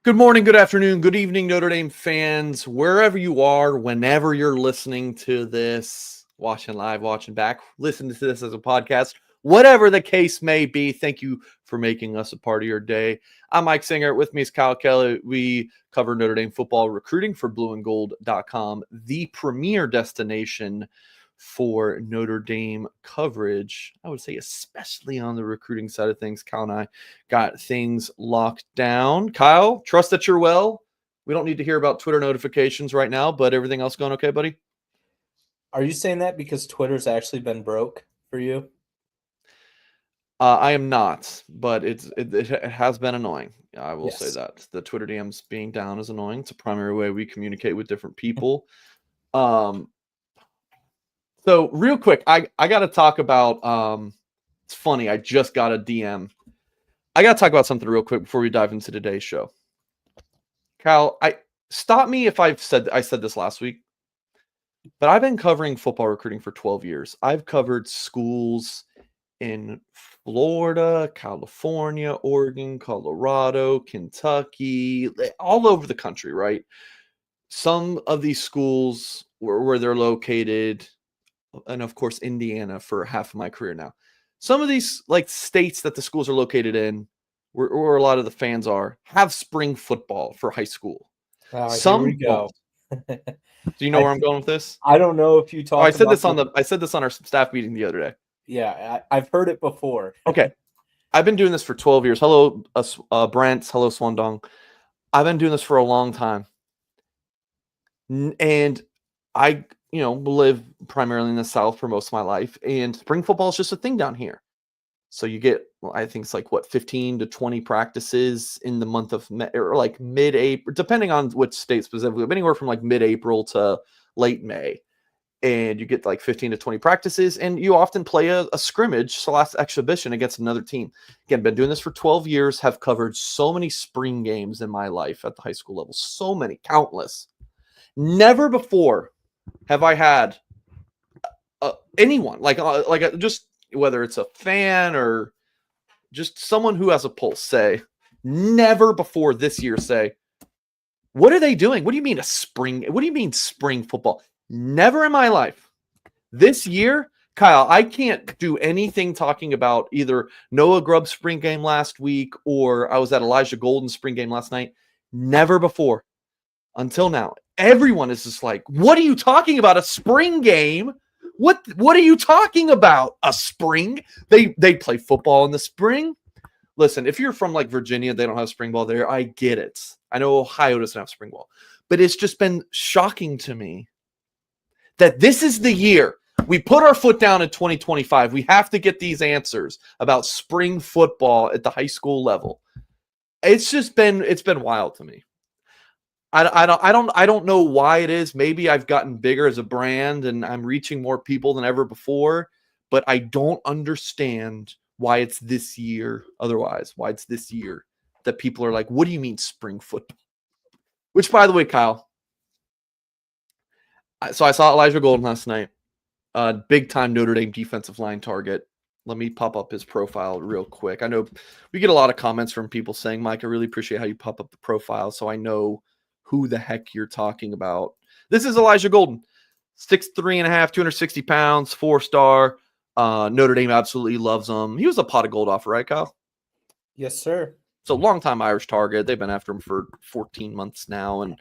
Good morning, good afternoon, good evening, Notre Dame fans, wherever you are, whenever you're listening to this, watching live, watching back, listening to this as a podcast, whatever the case may be. Thank you for making us a part of your day. I'm Mike Singer. With me is Kyle Kelly. We cover Notre Dame football recruiting for blueandgold.com, the premier destination for Notre Dame coverage. I would say especially on the recruiting side of things. Kyle and I got things locked down. Kyle, trust that you're well. We don't need to hear about Twitter notifications right now, but everything else going okay, buddy? Are you saying that because Twitter's actually been broke for you? I am not, but it has been annoying. I will say Yes. that the Twitter DMs being down is annoying. It's a primary way we communicate with different people. Um, so real quick, I got to talk about. It's funny. I just got a DM. I got to talk about something real quick before we dive into today's show. Cal, I stop me if I said this last week, but I've been covering football recruiting for 12 years. I've covered schools in Florida, California, Oregon, Colorado, Kentucky, all over the country, right? Some of these schools where they're located, and of course, Indiana for half of my career now. Some of these like states that the schools are located in, where a lot of the fans are, have spring football for high school. Here we Some don't. go. Do you know I where I'm going with this? I don't know if you Oh, I talked said about this on our staff meeting the other day. Yeah, I've heard it before. Okay. I've been doing this for 12 years. Hello, Brent. Hello, Swandong. I've been doing this for a long time. And I, live primarily in the South for most of my life. And spring football is just a thing down here. So you get, I think it's like 15 to 20 practices in the month of May, or like mid-April, depending on which state specifically, anywhere from like mid-April to late May. And you get like 15 to 20 practices, and you often play a scrimmage, last exhibition against another team. Again, been doing this for 12 years, have covered so many spring games in my life at the high school level. So many, countless. Never before have I had anyone, just whether it's a fan or just someone who has a pulse, say, never before this year say, what are they doing? What do you mean what do you mean spring football? Never in my life. This year, Kyle, I can't do anything talking about either Noah Grubb's spring game last week or I was at Elijah Golden's spring game last night. Never before until now. Everyone is just like, what are you talking about? A spring game? What are you talking about? A spring? They play football in the spring. Listen, if you're from like Virginia, they don't have spring ball there. I get it. I know Ohio doesn't have spring ball. But it's just been shocking to me that this is the year we put our foot down in 2025. We have to get these answers about spring football at the high school level. It's been wild to me. I don't know why it is. Maybe I've gotten bigger as a brand and I'm reaching more people than ever before, but I don't understand why it's this year. Otherwise, why it's this year that people are like, "What do you mean spring football?" Which, by the way, Kyle. So I saw Elijah Golden last night. Big time Notre Dame defensive line target. Let me pop up his profile real quick. I know we get a lot of comments from people saying, Mike, I really appreciate how you pop up the profile so I know who the heck you're talking about. This is Elijah Golden. 6'3.5", 260 pounds, 4-star. Notre Dame absolutely loves him. He was a pot of gold offer, right, Kyle? Yes, sir. So long-time Irish target. They've been after him for 14 months now, and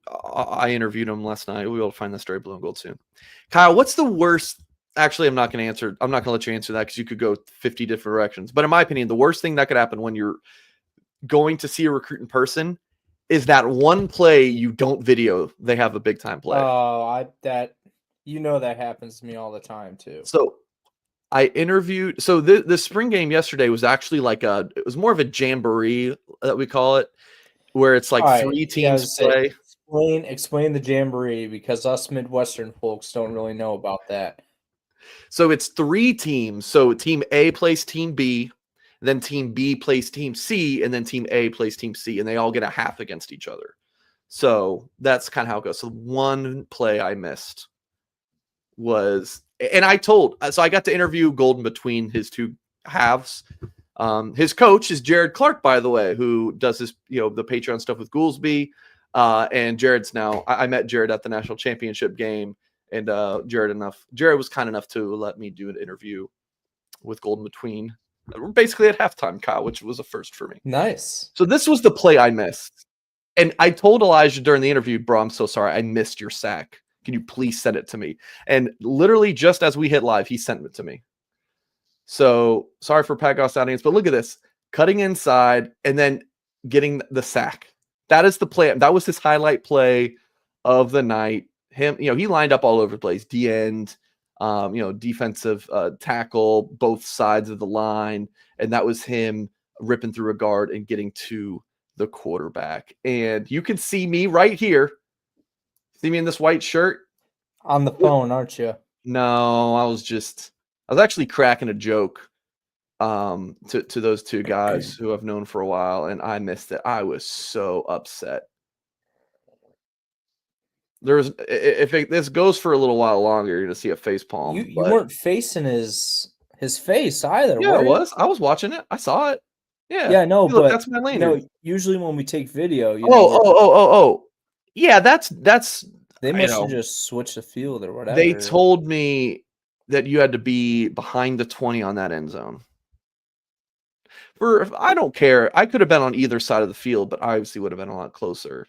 I interviewed him last night. We'll be able to find that story blue and gold soon. Kyle, what's the worst? Actually, I'm not going to let you answer that because you could go 50 different directions. But in my opinion, the worst thing that could happen when you're going to see a recruit in person is that one play you don't video. They have a big time play. That happens to me all the time too. So I interviewed. So the spring game yesterday was actually it was more of a jamboree that we call it, where it's like three teams play. Explain the jamboree because us Midwestern folks don't really know about that. So it's 3 teams. So team A plays team B, then team B plays team C, and then team A plays team C, and they all get a half against each other. So that's kind of how it goes. So one play I missed was, and I got to interview Golden between his 2 halves. His coach is Jared Clark, by the way, who does his, the Patreon stuff with Goolsby. And Jared's now, I met Jared at the national championship game, and Jared was kind enough to let me do an interview with Golden Between, basically at halftime, Kyle, which was a first for me. Nice. So this was the play I missed. And I told Elijah during the interview, bro, I'm so sorry. I missed your sack. Can you please send it to me? And literally just as we hit live, he sent it to me. So sorry for Pagos audience, but look at this. Cutting inside and then getting the sack. That is the play. That was his highlight play of the night. Him, he lined up all over the place. D-end, defensive tackle, both sides of the line. And that was him ripping through a guard and getting to the quarterback. And you can see me right here. See me in this white shirt? On the phone, aren't you? No, I was actually cracking a joke to those two guys who I've known for a while, and I missed it. I was so upset. This goes for a little while longer, you're gonna see a face palm. You weren't facing his face either. Yeah, I was. I was watching it. I saw it. Yeah. Yeah, no, Look, but that's my lanyard. usually when we take video, yeah, that's they must have just switched the field or whatever. They told me that you had to be behind the 20 on that end zone. I don't care. I could have been on either side of the field, but I obviously would have been a lot closer.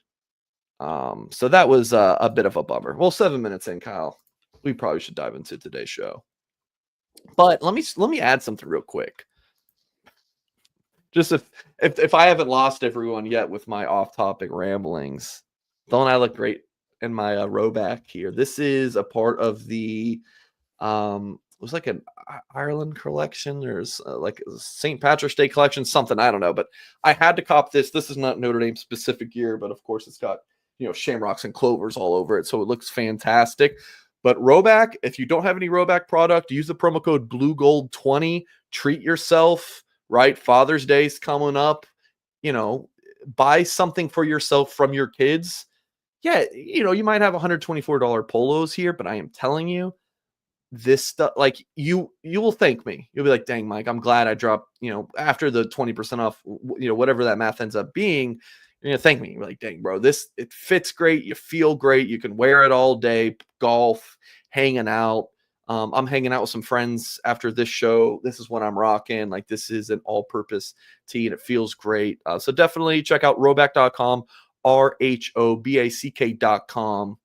So that was a bit of a bummer. Well, 7 minutes in, Kyle. We probably should dive into today's show. But let me add something real quick. Just if I haven't lost everyone yet with my off-topic ramblings, don't I look great in my row back here? This is a part of the it was like an Ireland collection. There's like a St. Patrick's Day collection, something, I don't know, but I had to cop this. This is not Notre Dame specific gear, but of course it's got, shamrocks and clovers all over it. So it looks fantastic. But Rowback, if you don't have any Rowback product, use the promo code BlueGold20. Treat yourself, right? Father's Day's coming up. Buy something for yourself from your kids. Yeah, you might have $124 polos here, but I am telling you, this stuff, like you will thank me. You'll be like, dang, Mike, I'm glad I dropped, after the 20% off, whatever that math ends up being, you're going to thank me. You're like, dang, bro, it fits great. You feel great. You can wear it all day, golf, hanging out. I'm hanging out with some friends after this show. This is what I'm rocking. Like, this is an all-purpose tee and it feels great. So definitely check out rowback.com, RHOBACK.com,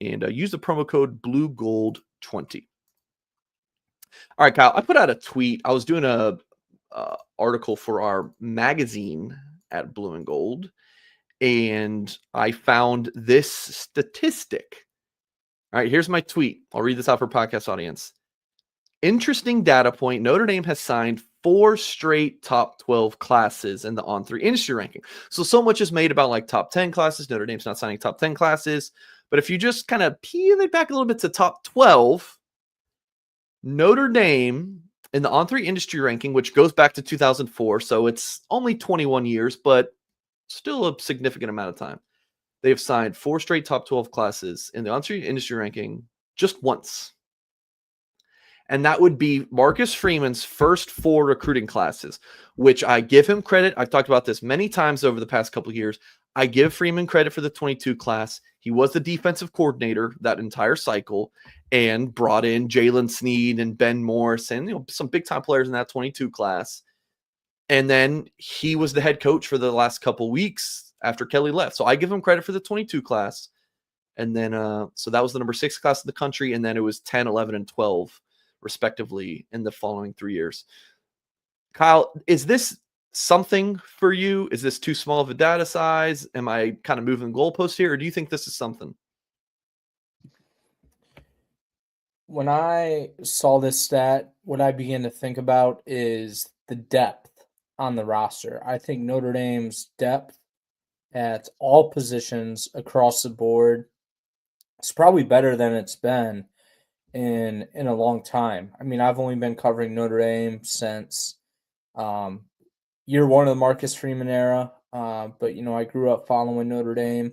and use the promo code BlueGold20. All right, Kyle, I put out a tweet. I was doing a article for our magazine at Blue and Gold, and I found this statistic. All right, here's my tweet. I'll read this out for podcast audience. Interesting data point. Notre Dame has signed 4 straight top 12 classes in the On3 industry ranking. So much is made about like top 10 classes. Notre Dame's not signing top 10 classes. But if you just kind of peel it back a little bit to top 12, Notre Dame in the On3 industry ranking, which goes back to 2004, so it's only 21 years, but still a significant amount of time. They have signed 4 straight top 12 classes in the On3 industry ranking just once. And that would be Marcus Freeman's first 4 recruiting classes, which I give him credit. I've talked about this many times over the past couple of years. I give Freeman credit for the 22 class. He was the defensive coordinator that entire cycle and brought in Jalen Sneed and Ben Morris and some big-time players in that 22 class. And then he was the head coach for the last couple weeks after Kelly left. So I give him credit for the 22 class. And then so that was the number 6 class in the country. And then it was 10, 11, and 12, respectively, in the following 3 years. Kyle, is this something for you? Is this too small of a data size? Am I kind of moving goalposts here? Or do you think this is something? When I saw this stat, what I began to think about is the depth on the roster. I think Notre Dame's depth at all positions across the board is probably better than it's been in a long time. I mean, I've only been covering Notre Dame since year 1 of the Marcus Freeman era, but I grew up following Notre Dame,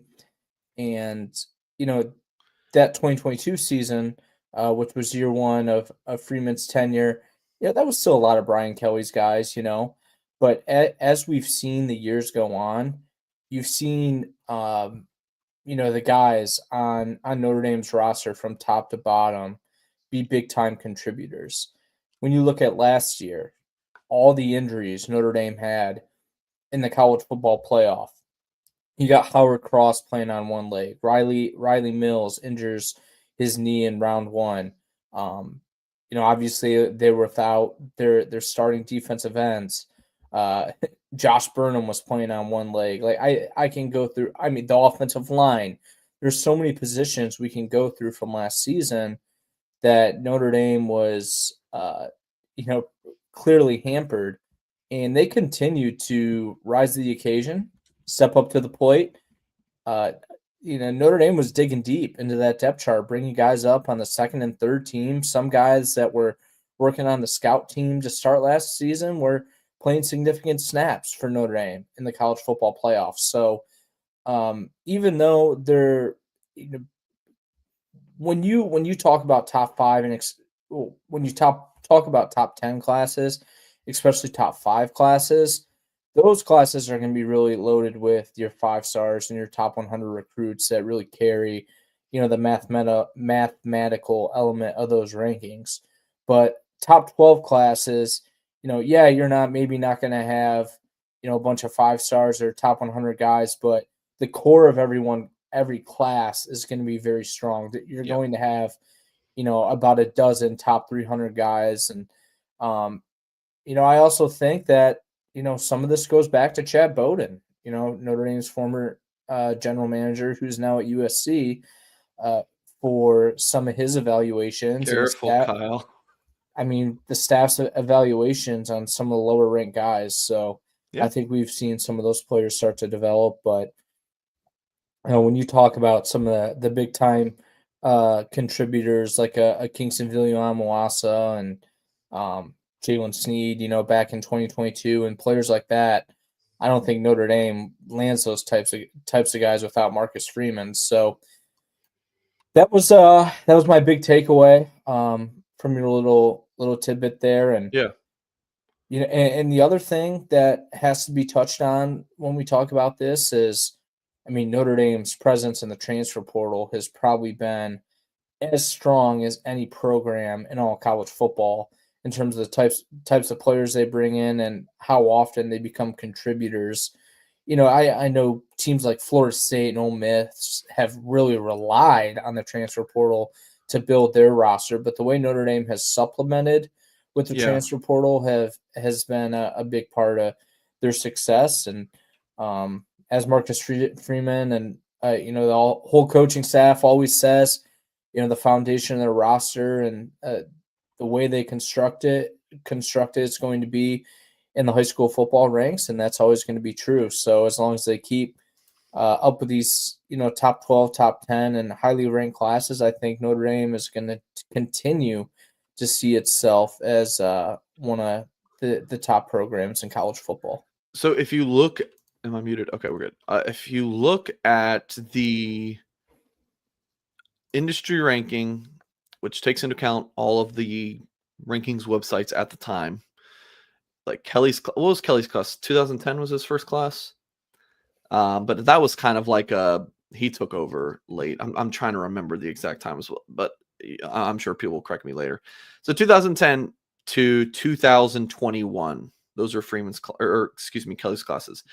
and that 2022 season, which was year 1 of Freeman's tenure, Yeah, that was still a lot of Brian Kelly's guys, but as we've seen the years go on, you've seen, the guys on Notre Dame's roster from top to bottom be big time contributors. When you look at last year, all the injuries Notre Dame had in the college football playoff. You got Howard Cross playing on one leg. Riley Mills injures his knee in round one. Um, obviously they were without their starting defensive ends. Uh, Josh Burnham was playing on one leg. Like I can go through. I mean, the offensive line. There's so many positions we can go through from last season that Notre Dame was, you know, clearly hampered, and they continued to rise to the occasion, step up to the plate. Uh, Notre Dame was digging deep into that depth chart, bringing guys up on the second and third team. Some guys that were working on the scout team to start last season were playing significant snaps for Notre Dame in the college football playoffs. So even though they're, when you talk about top five and when you talk about top 10 classes, especially top five classes, those classes are going to be really loaded with your 5 stars and your top 100 recruits that really carry, the mathematical element of those rankings. But top 12 classes, yeah, you're maybe not going to have, a bunch of 5 stars or top 100 guys, but the core of every class is going to be very strong. That you're Yeah. going to have, about a dozen top 300 guys. And, I also think that, some of this goes back to Chad Bowden, Notre Dame's former general manager, who's now at USC, uh, for some of his evaluations and Careful, Kyle. the staff's evaluations on some of the lower ranked guys. So I Yeah. think we've seen some of those players start to develop, but when you talk about some of the big time contributors like a Kingston Villiamawasa and Jalen Sneed, back in 2022, and players like that, I don't think Notre Dame lands those types of guys without Marcus Freeman. So that was my big takeaway from your little tidbit there. And Yeah. and the other thing that has to be touched on when we talk about this is, Notre Dame's presence in the transfer portal has probably been as strong as any program in all college football in terms of the types of players they bring in and how often they become contributors. I know teams like Florida State and Ole Miss have really relied on the transfer portal to build their roster, but the way Notre Dame has supplemented with the Yeah. transfer portal has been a big part of their success. And as Marcus Freeman and the whole coaching staff always says, the foundation of their roster and the way they construct it's going to be in the high school football ranks, and that's always going to be true. So as long as they keep up with these, top 12, top 10, and highly ranked classes, I think Notre Dame is going to continue to see itself as one of the top programs in college football. So if you look, am I muted? Okay, we're good. If you look at the industry ranking, which takes into account all of the rankings websites at the time, like what was Kelly's class? 2010 was his first class. But that was kind of like he took over late. I'm trying to remember the exact time as well, but I'm sure people will correct me later. So 2010 to 2021, those are Kelly's classes.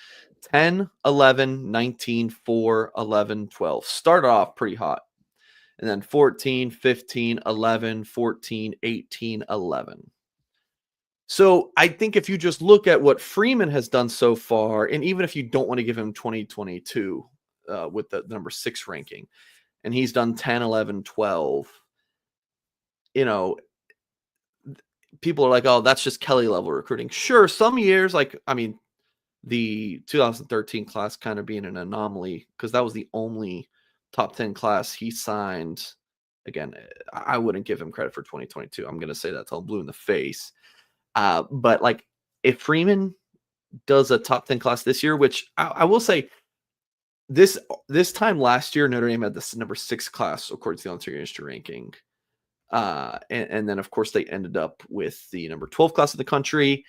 10, 11, 19, 4, 11, 12. Started off pretty hot. And then 14, 15, 11, 14, 18, 11. So I think if you just look at what Freeman has done so far, and even if you don't want to give him 2022 with the number 6 ranking, and he's done 10, 11, 12, people are like, oh, that's just Kelly level recruiting. Sure, some years, the 2013 class kind of being an anomaly because that was the only top 10 class he signed. Again, I wouldn't give him credit for 2022. I'm going to say that till I'm blue in the face. But like if Freeman does a top 10 class this year, which I will say this time last year, Notre Dame had this number 6 class according to the Ontario Industry ranking. And then, of course, they ended up with the number 12 class of the country.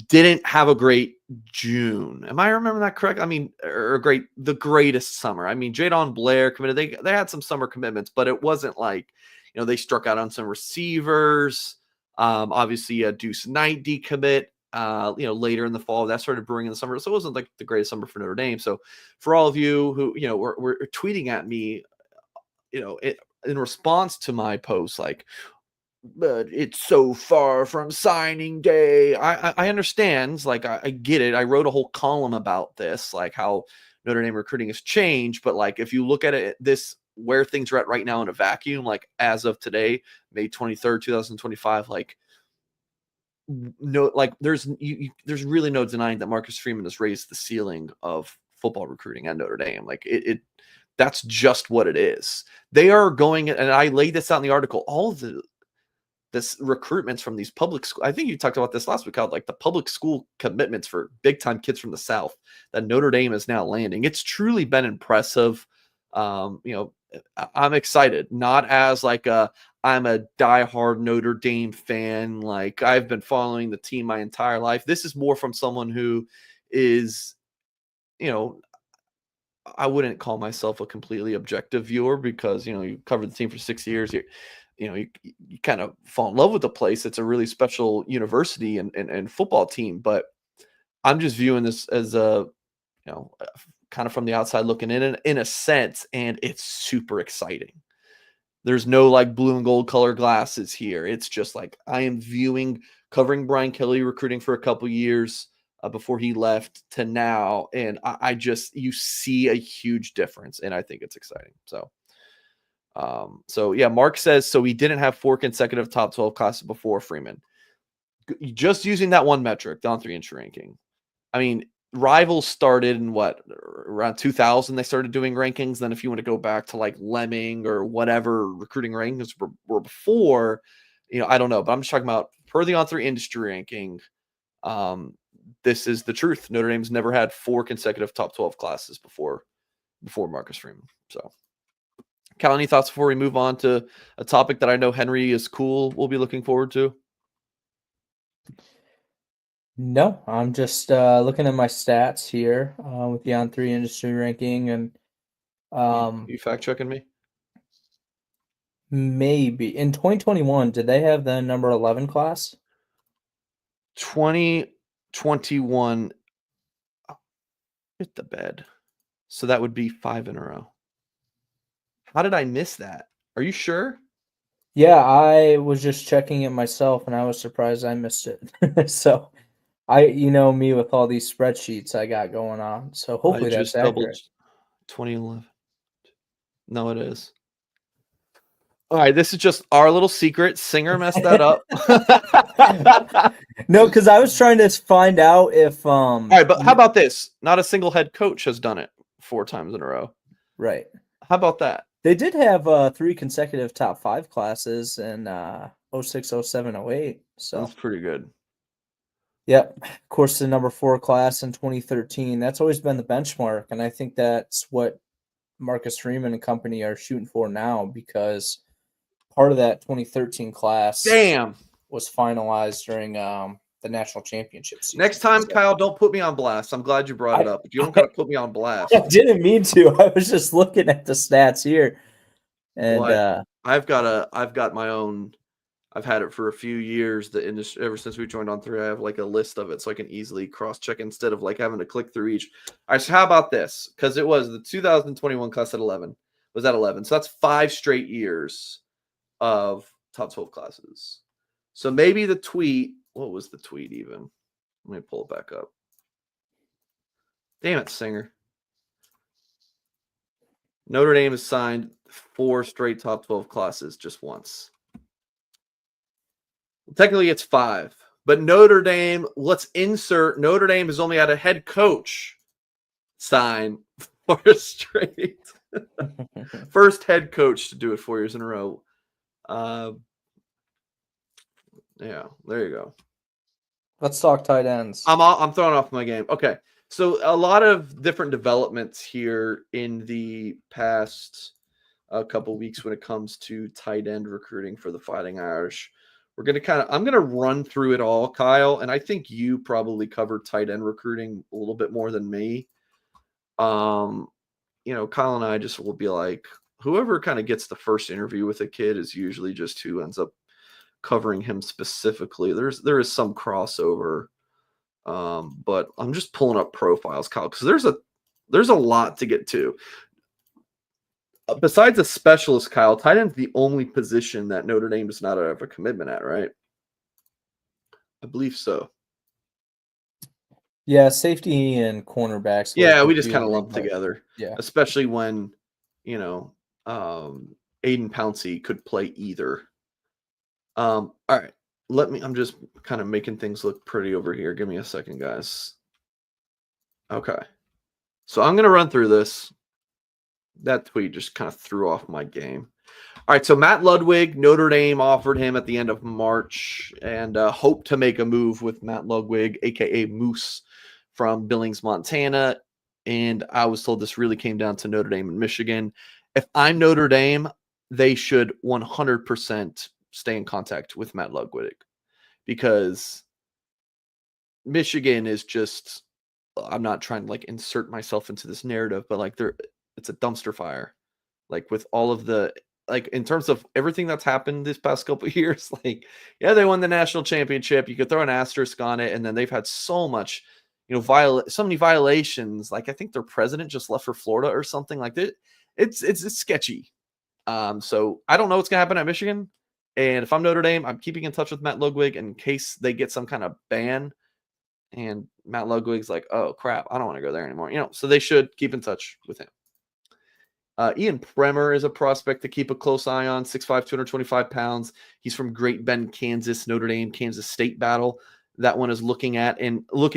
Didn't have a great June. Am I remembering that correct? I mean, the greatest summer. I mean, Jadon Blair committed. They had some summer commitments, but it wasn't like, they struck out on some receivers. Obviously, Deuce Knight decommit. Later in the fall, that started brewing in the summer. So it wasn't like the greatest summer for Notre Dame. So for all of you who, were tweeting at me, in response to my post, like, but it's so far from signing day. I understand. Like, I get it. I wrote a whole column about this, like how Notre Dame recruiting has changed. But like, if you look at it, where things are at right now in a vacuum, like as of today, May 23rd, 2025, like, no, like there's really no denying that Marcus Freeman has raised the ceiling of football recruiting at Notre Dame. Like that's just what it is. They are going, and I laid this out in the article, all of this recruitments from these public school. I think you talked about this last week, how like the public school commitments for big time kids from the South that Notre Dame is now landing. It's truly been impressive. I'm excited, not as like I'm a diehard Notre Dame fan. Like, I've been following the team my entire life. This is more from someone who is, I wouldn't call myself a completely objective viewer because, you covered the team for 6 years. You kind of fall in love with the place. It's a really special university and football team, but I'm just viewing this as kind of from the outside looking in a sense, and it's super exciting. There's no like blue and gold color glasses here. It's just like I am covering Brian Kelly recruiting for a couple years before he left to now, and you see a huge difference, and I think it's exciting. So yeah, Mark says so. He didn't have 4 consecutive top 12 classes before Freeman. Just using that one metric, the on-3 inch ranking. I mean, Rivals started in around 2000. They started doing rankings. Then if you want to go back to like Lemming or whatever recruiting rankings were before, I don't know, but I'm just talking about per the on-3 industry ranking. This is the truth. Notre Dame's never had 4 consecutive top 12 classes before Marcus Freeman. So, Cal, any thoughts before we move on to a topic that I know Henry is cool? We'll be looking forward to. No, I'm just looking at my stats here with the on-3 industry ranking, and you fact checking me? Maybe in 2021, did they have the number 11 class? 2021, hit the bed. So that would be 5 in a row. How did I miss that? Are you sure? Yeah, I was just checking it myself, and I was surprised I missed it. So, me with all these spreadsheets I got going on. So hopefully that's accurate. 2011. No, it is. All right, this is just our little secret. Singer messed that up. No, because I was trying to find out if All right, but how about this? Not a single head coach has done it 4 times in a row. Right. How about that? They did have 3 consecutive top 5 classes in 06, 07, 08. So that's pretty good. Yep. Of course, the number 4 class in 2013. That's always been the benchmark, and I think that's what Marcus Freeman and company are shooting for now, because part of that 2013 class was finalized during the national championship season. Next time, Kyle, don't put me on blast. I'm glad you brought it up. You don't gotta put me on blast. I didn't mean to. I was just looking at the stats here. And I've got my own. I've had it for a few years. The industry, ever since we joined on3, I have like a list of it so I can easily cross-check instead of like having to click through each. All right, so how about this? Because it was the 2021 class at 11. Was at 11. So that's 5 straight years of top 12 classes. So maybe the tweet, what was the tweet even? Let me pull it back up. Damn it, Singer. Notre Dame has signed 4 straight top 12 classes just once. Technically, it's 5. But Notre Dame, let's insert Notre Dame has only had a head coach sign 4 straight. First head coach to do it 4 years in a row. Yeah, there you go. Let's talk tight ends. I'm throwing off my game. Okay. So a lot of different developments here in the past a couple weeks when it comes to tight end recruiting for the Fighting Irish. I'm going to run through it all, Kyle, and I think you probably covered tight end recruiting a little bit more than me. Kyle and I just will be like, whoever kind of gets the first interview with a kid is usually just who ends up covering him specifically. There is some crossover, but I'm just pulling up profiles, Kyle, because there's a lot to get to. Besides a specialist, Kyle, tight end's the only position that Notre Dame does not have a commitment at, right? I believe so. Yeah, safety and cornerbacks. Yeah, we just kind of lump together. Yeah, especially when Aiden Pouncey could play either. All right, I'm just kind of making things look pretty over here. Give me a second, guys. Okay, so I'm gonna run through this. That tweet just kind of threw off my game. All right, so Matt Ludwig, Notre Dame offered him at the end of March and hoped to make a move with Matt Ludwig, a.k.a. Moose, from Billings, Montana. And I was told this really came down to Notre Dame and Michigan. If I'm Notre Dame, they should 100% stay in contact with Matt Ludwig because Michigan is just, I'm not trying to like insert myself into this narrative, but like it's a dumpster fire. Like with all of the, like in terms of everything that's happened this past couple of years, like, yeah, they won the national championship. You could throw an asterisk on it. And then they've had so much, so many violations. Like I think their president just left for Florida or something like that. It's sketchy. So I don't know what's going to happen at Michigan. And if I'm Notre Dame, I'm keeping in touch with Matt Ludwig in case they get some kind of ban. And Matt Ludwig's like, oh crap, I don't want to go there anymore. So they should keep in touch with him. Ian Premer is a prospect to keep a close eye on, 6'5", 225 pounds. He's from Great Bend, Kansas, Notre Dame, Kansas State battle. That one is looking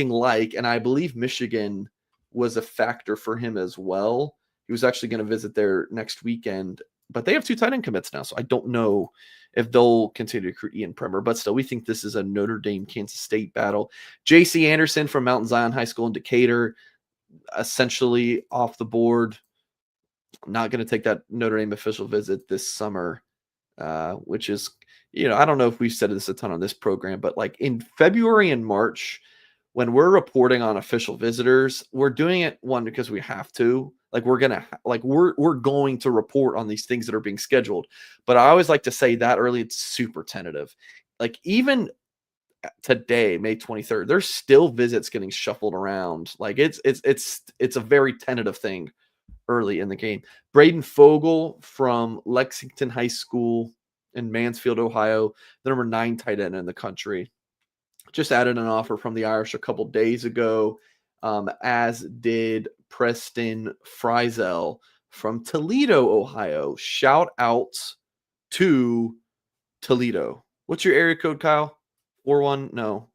like, and I believe Michigan was a factor for him as well. He was actually going to visit there next weekend, but they have 2 tight end commits now, so I don't know if they'll continue to recruit Ian Premer, but still, we think this is a Notre Dame, Kansas State battle. J.C. Anderson from Mount Zion High School in Decatur, essentially off the board. Not going to take that Notre Dame official visit this summer, which is, I don't know if we've said this a ton on this program, but like in February and March, when we're reporting on official visitors, we're doing it because we have to. Like we're going to report on these things that are being scheduled. But I always like to say that early, it's super tentative. Like even today, May 23rd, there's still visits getting shuffled around. Like it's a very tentative thing early in the game. Braden Fogel from Lexington High School in Mansfield, Ohio, the number 9 tight end in the country. Just added an offer from the Irish a couple days ago, as did Preston Frizel from Toledo, Ohio. Shout out to Toledo. What's your area code, Kyle? 41? No.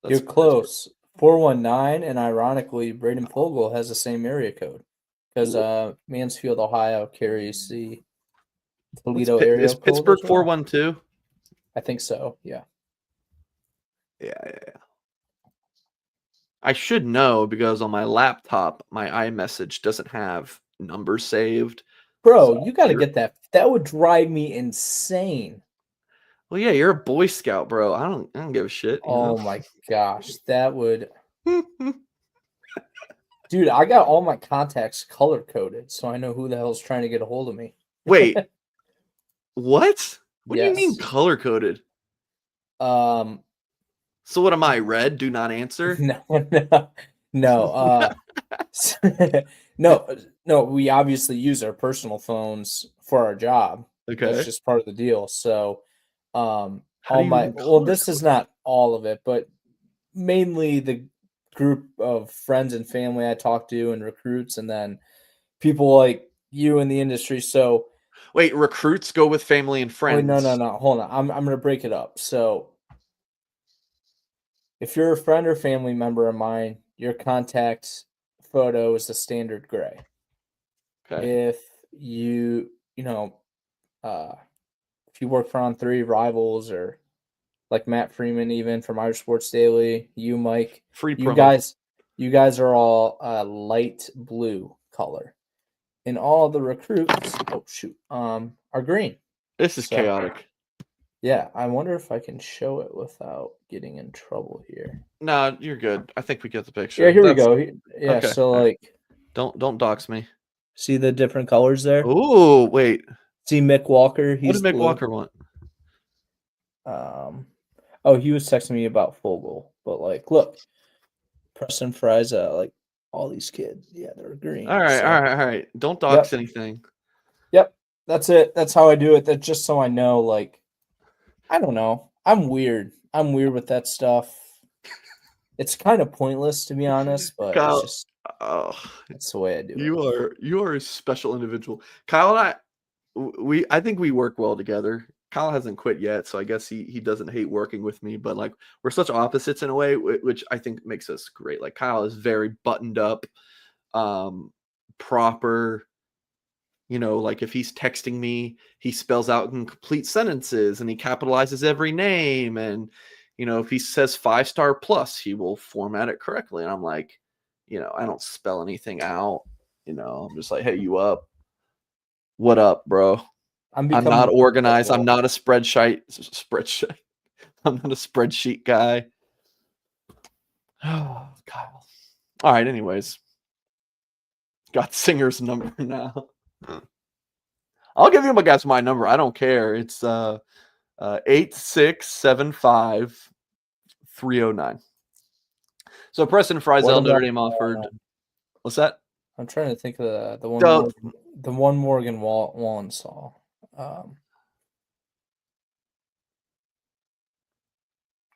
You're close. 419, and ironically, Braden Fogel has the same area code because Mansfield, Ohio carries the Toledo area code. Is Pittsburgh 412? I think so, yeah. Yeah. I should know because on my laptop, my iMessage doesn't have numbers saved. Bro, so you got to get that. That would drive me insane. Well, yeah, you're a Boy Scout, bro. I don't give a shit. Oh my gosh, that would. Dude, I got all my contacts color coded, so I know who the hell's trying to get a hold of me. Wait, what? What do you mean color coded? So what am I? Red? Do not answer? No. No. We obviously use our personal phones for our job. Okay, that's just part of the deal. So, Well, this is not all of it, but mainly the group of friends and family I talk to and recruits, and then people like you in the industry. So, wait, recruits go with family and friends? Wait, no. Hold on. I'm going to break it up. So, if you're a friend or family member of mine, your contact photo is the standard gray. Okay. If you work for On3 Rivals or like Matt Freeman, even from Irish Sports Daily, you, Mike, you guys are all light blue color. and all the recruits are green. This is So, chaotic. yeah, I wonder if I can show it without getting in trouble here. No, you're good. I think we get the picture. Yeah, here we go. Yeah, okay. so like, Don't dox me. see the different colors there? Oh, wait. See Mick Walker? What He's did Mick blue. Walker want? He was texting me about Fogel, but like, look, Preston Friza, like all these kids, yeah, they're green. All right. Don't dox anything. Yep, that's it. That's how I do it. That's just so I know. Like, I don't know. I'm weird. I'm weird with that stuff. It's kind of pointless, to be honest, but Kyle, it's just that's the way I do it. You are a special individual. Kyle and I think we work well together. Kyle hasn't quit yet, so I guess he doesn't hate working with me, but like we're such opposites in a way, which I think makes us great. Like Kyle is very buttoned up, proper. You know, like if he's texting me, he spells out in complete sentences and he capitalizes every name. And, you know, if he says 5-star plus, he will format it correctly. And I'm like, you know, I don't spell anything out. You know, I'm just like, hey, you up? What up, bro? I'm not organized. I'm not a spreadsheet. I'm not a spreadsheet guy. Oh, Kyle. All right. Anyways, got Singer's number now. I'll give you my number. I don't care. It's 8675-309. So Preston Frizel, Notre Dame offered. What's that? I'm trying to think of the one Morgan Wallen saw.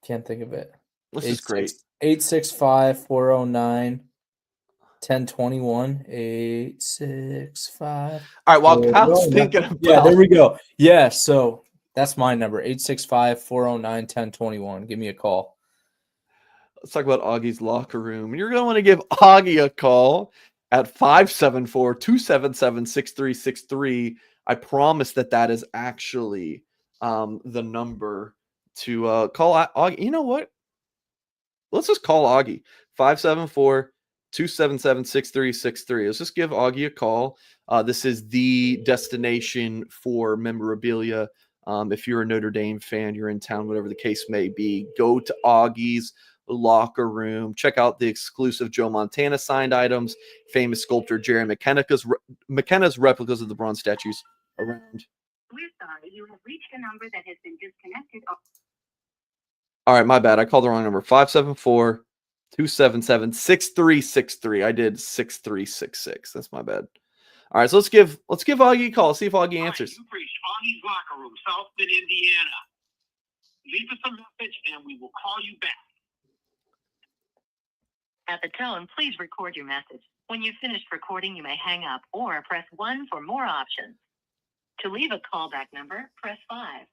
Can't think of it. This is great. 865-409-1021. 865. All right, while Kyle's thinking about. Yeah, there we go. Yeah, so that's my number. 865-409-1021. Give me a call. Let's talk about Augie's locker room. You're going to want to give Augie a call at 574-277-6363. I promise that is actually the number to call Augie. You know what? Let's just call Augie. 574-277-6363. Let's just give Augie a call. This is the destination for memorabilia. If you're a Notre Dame fan, you're in town, whatever the case may be, go to Augie's locker room. Check out the exclusive Joe Montana signed items, famous sculptor Jerry McKenna's replicas of the bronze statues around. We're sorry, you have reached a number that has been disconnected. All right, my bad. I called the wrong number. 574-277-6363. I did 6366. That's my bad. All right, so let's give Augie a call. See if Augie answers. You reached Augie's locker room, South Bend, Indiana. Leave us a message and we will call you back. At the tone, please record your message. When you've finished recording, you may hang up or press 1 for more options. To leave a callback number, press 5.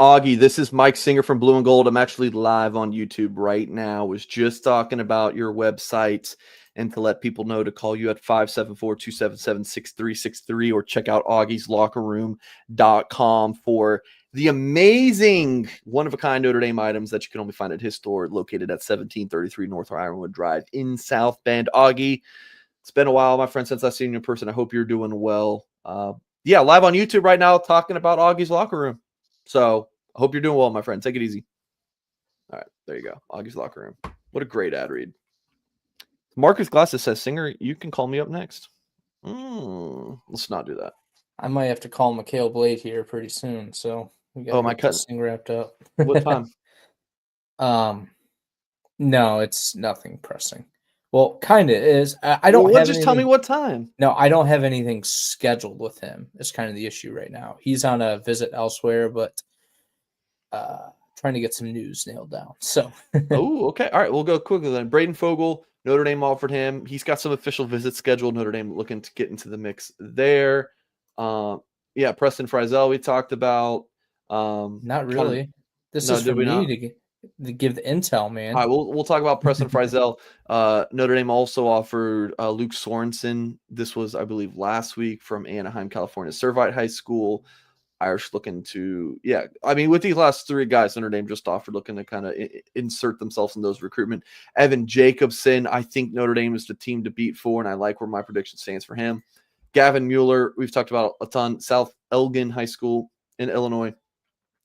Augie, this is Mike Singer from Blue and Gold. I'm actually live on YouTube right now. Was just talking about your website and to let people know to call you at 574-277-6363 or check out augieslockerroom.com for the amazing one-of-a-kind Notre Dame items that you can only find at his store located at 1733 North Ironwood Drive in South Bend. Augie, it's been a while, my friend, since I've seen you in person. I hope you're doing well. Yeah, live on YouTube right now talking about Augie's locker room. So I hope you're doing well, my friend. Take it easy. All right, there you go. Augie's locker room. What a great ad read. Marcus Glasses says, Singer, you can call me up next. Let's not do that. I might have to call Mikhail Blade here pretty soon. So we got my this thing wrapped up. What time? No, it's nothing pressing. Well, kind of is. I don't have just tell me what time. No, I don't have anything scheduled with him. It's kind of the issue right now. He's on a visit elsewhere, but trying to get some news nailed down. So Oh, okay. All right, we'll go quickly then. Braden Fogel, Notre Dame offered him. He's got some official visits scheduled. Notre Dame looking to get into the mix there. Yeah, Preston Frizel we talked about. Not really. This is for me to give the intel, man. All right, we'll talk about Preston Frizel. Notre Dame also offered Luke Sorensen. This was, I believe, last week from Anaheim, California, Servite High School. Irish looking to, I mean, with these last three guys Notre Dame just offered, looking to kind of insert themselves in those recruitment. Evan Jacobson, I think Notre Dame is the team to beat for, and I like where my prediction stands for him. Gavin Mueller, we've talked about a ton. South Elgin High School in Illinois.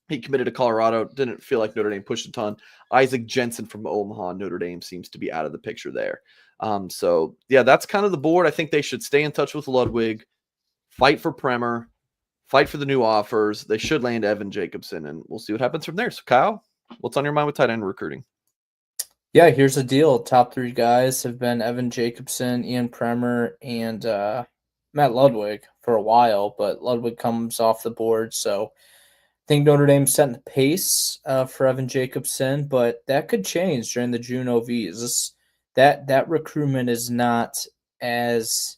He committed to Colorado. Didn't feel like Notre Dame pushed a ton. Isaac Jensen from Omaha, Notre Dame seems to be out of the picture there. So, that's kind of the board. I think they should stay in touch with Ludwig, fight for Bremer, fight for the new offers. They should land Evan Jacobson, and we'll see what happens from there. So, Kyle, what's on your mind with tight end recruiting? Yeah, here's the deal. Top three guys have been Evan Jacobson, Ian Bremer, and Matt Ludwig for a while, but Ludwig comes off the board. So I think Notre Dame's setting the pace for Evan Jacobson, but that could change during the June OVs. That recruitment is not as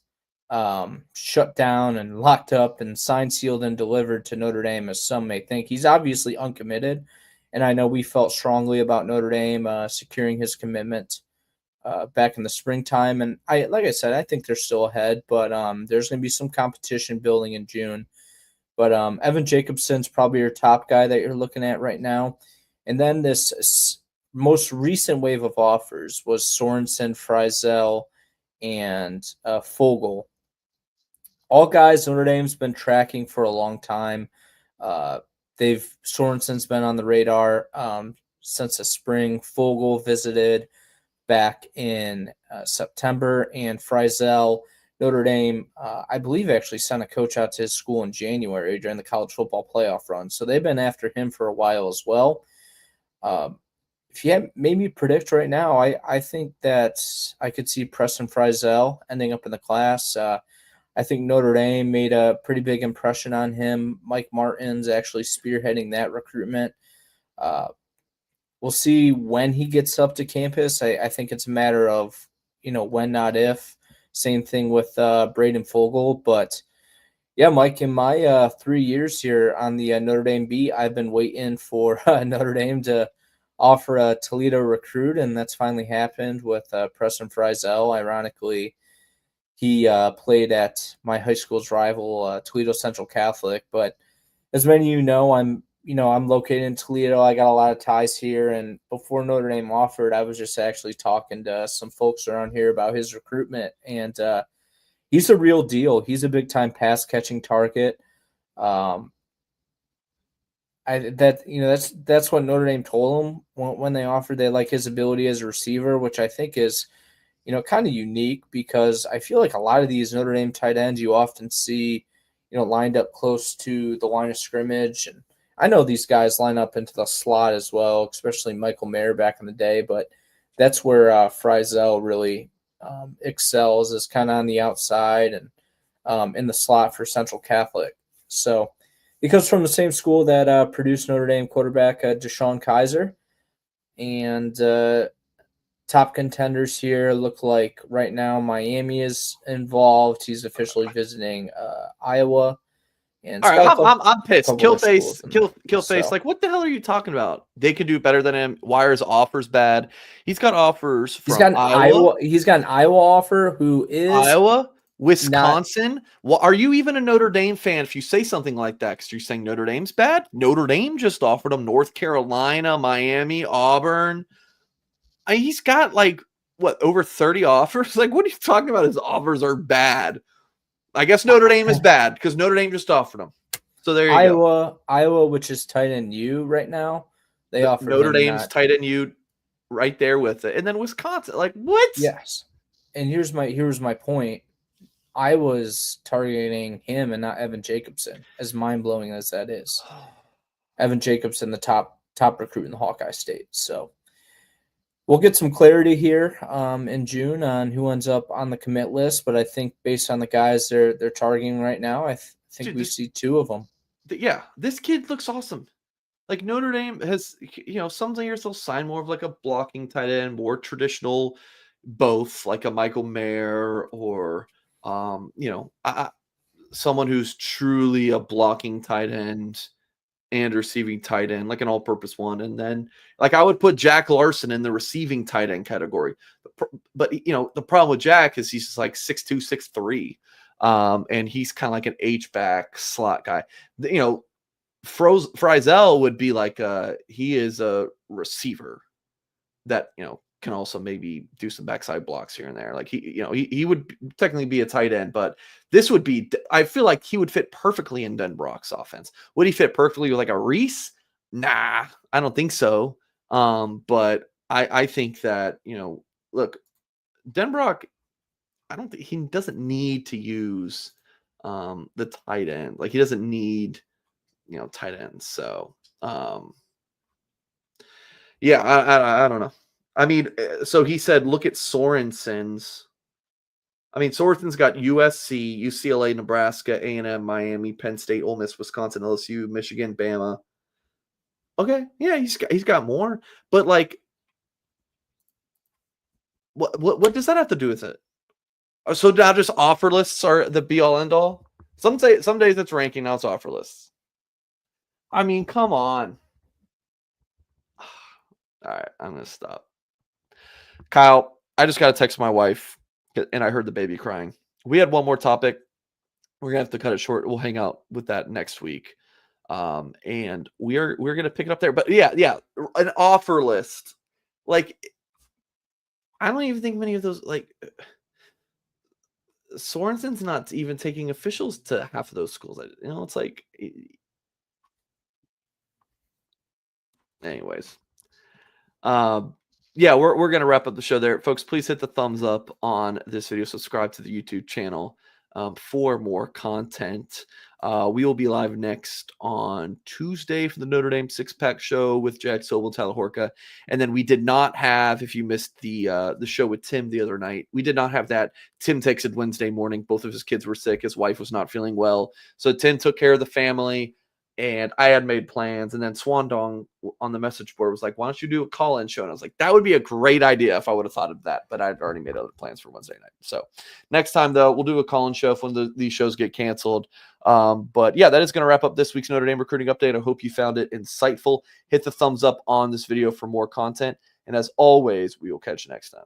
shut down and locked up and signed, sealed, and delivered to Notre Dame as some may think. He's obviously uncommitted, and I know we felt strongly about Notre Dame securing his commitment back in the springtime. And like I said, I think they're still ahead, but there's going to be some competition building in June. But Evan Jacobson's probably your top guy that you're looking at right now. And then this most recent wave of offers was Sorensen, Frizzell, and Fogel. All guys Notre Dame's been tracking for a long time. Sorensen's been on the radar since the spring. Fogel visited back in September, and Frizzell, Notre Dame, I believe, actually sent a coach out to his school in January during the college football playoff run. So they've been after him for a while as well. If you had made me predict right now, I think that I could see Preston Frizzell ending up in the class. I think Notre Dame made a pretty big impression on him. Mike Martin's actually spearheading that recruitment. We'll see when he gets up to campus. I think it's a matter of, when, not if. Same thing with Braden Fogel. But, yeah, Mike, in my 3 years here on the Notre Dame beat, I've been waiting for Notre Dame to offer a Toledo recruit, and that's finally happened with Preston Frizzell. Ironically, he played at my high school's rival, Toledo Central Catholic. But as many of you know, I'm located in Toledo. I got a lot of ties here. And before Notre Dame offered, I was just actually talking to some folks around here about his recruitment. And he's a real deal. He's a big-time pass-catching target. That's what Notre Dame told him when they offered. They like his ability as a receiver, which I think is, kind of unique, because I feel like a lot of these Notre Dame tight ends you often see, lined up close to the line of scrimmage. And I know these guys line up into the slot as well, especially Michael Mayer back in the day, but that's where Frizzell really excels, is kind of on the outside and in the slot for Central Catholic. So he comes from the same school that produced Notre Dame quarterback Deshaun Kaiser. And top contenders here look like right now Miami is involved. He's officially visiting Iowa. And all right, I'm pissed. Killface. So. Like, what the hell are you talking about? They could do better than him. Wire's offer's bad. He's got offers from Iowa. He's got an Iowa offer. Who is Iowa? Wisconsin? Well, are you even a Notre Dame fan if you say something like that? Because you're saying Notre Dame's bad? Notre Dame just offered him North Carolina, Miami, Auburn. He's got over 30 offers? Like, what are you talking about? His offers are bad. I guess Notre Dame is bad because Notre Dame just offered him. So there you go. Iowa, which is tight end U right now, they offer Notre Dame's tight end U right there with it, and then Wisconsin. Like, what? Yes. And here's my point. I was targeting him and not Evan Jacobson, as mind blowing as that is. Evan Jacobson, the top recruit in the Hawkeye State. So we'll get some clarity here in June on who ends up on the commit list, but I think based on the guys they're targeting right now, I think we see two of them. Yeah, this kid looks awesome. Like, Notre Dame has, some years they'll sign more of like a blocking tight end, more traditional, both like a Michael Mayer or someone who's truly a blocking tight end and receiving tight end, like an all-purpose one. And then, I would put Jack Larson in the receiving tight end category. But the problem with Jack is he's just like 6'2", 6'3", and he's kind of like an H-back slot guy. Frizzell would be like he is a receiver that can also maybe do some backside blocks here and there. Like he would technically be a tight end, but this would be. I feel like he would fit perfectly in Denbrock's offense. Would he fit perfectly with like a Reese? Nah, I don't think so. But I think that look, Denbrock. I don't think he doesn't need to use the tight end. Like he doesn't need tight ends. So yeah, I don't know. I mean, so he said, look at Sorensen's. I mean, Sorensen's got USC, UCLA, Nebraska, A&M, Miami, Penn State, Ole Miss, Wisconsin, LSU, Michigan, Bama. Okay, yeah, he's got more, but like, what does that have to do with it? So now just offer lists are the be all end all. Some days it's ranking, now it's offer lists. I mean, come on. All right, I'm gonna stop. Kyle, I just got to text my wife, and I heard the baby crying. We had one more topic. We're gonna have to cut it short. We'll hang out with that next week, and we're gonna pick it up there. But yeah, an offer list. Like, I don't even think many of those. Like, Sorensen's not even taking officials to half of those schools. It's like, anyways. Yeah, we're going to wrap up the show there. Folks, please hit the thumbs up on this video. Subscribe to the YouTube channel for more content. We will be live next on Tuesday for the Notre Dame six-pack show with Jack Sobel, Tyler Horka. And then we did not have, if you missed the show with Tim the other night, we did not have that. Tim texted Wednesday morning. Both of his kids were sick. His wife was not feeling well. So Tim took care of the family. And I had made plans, and then Swandong on the message board was like, why don't you do a call-in show? And I was like, that would be a great idea if I would have thought of that, but I'd already made other plans for Wednesday night. So next time, though, we'll do a call-in show if these shows get canceled. But yeah, that is going to wrap up this week's Notre Dame recruiting update. I hope you found it insightful. Hit the thumbs up on this video for more content. And as always, we will catch you next time.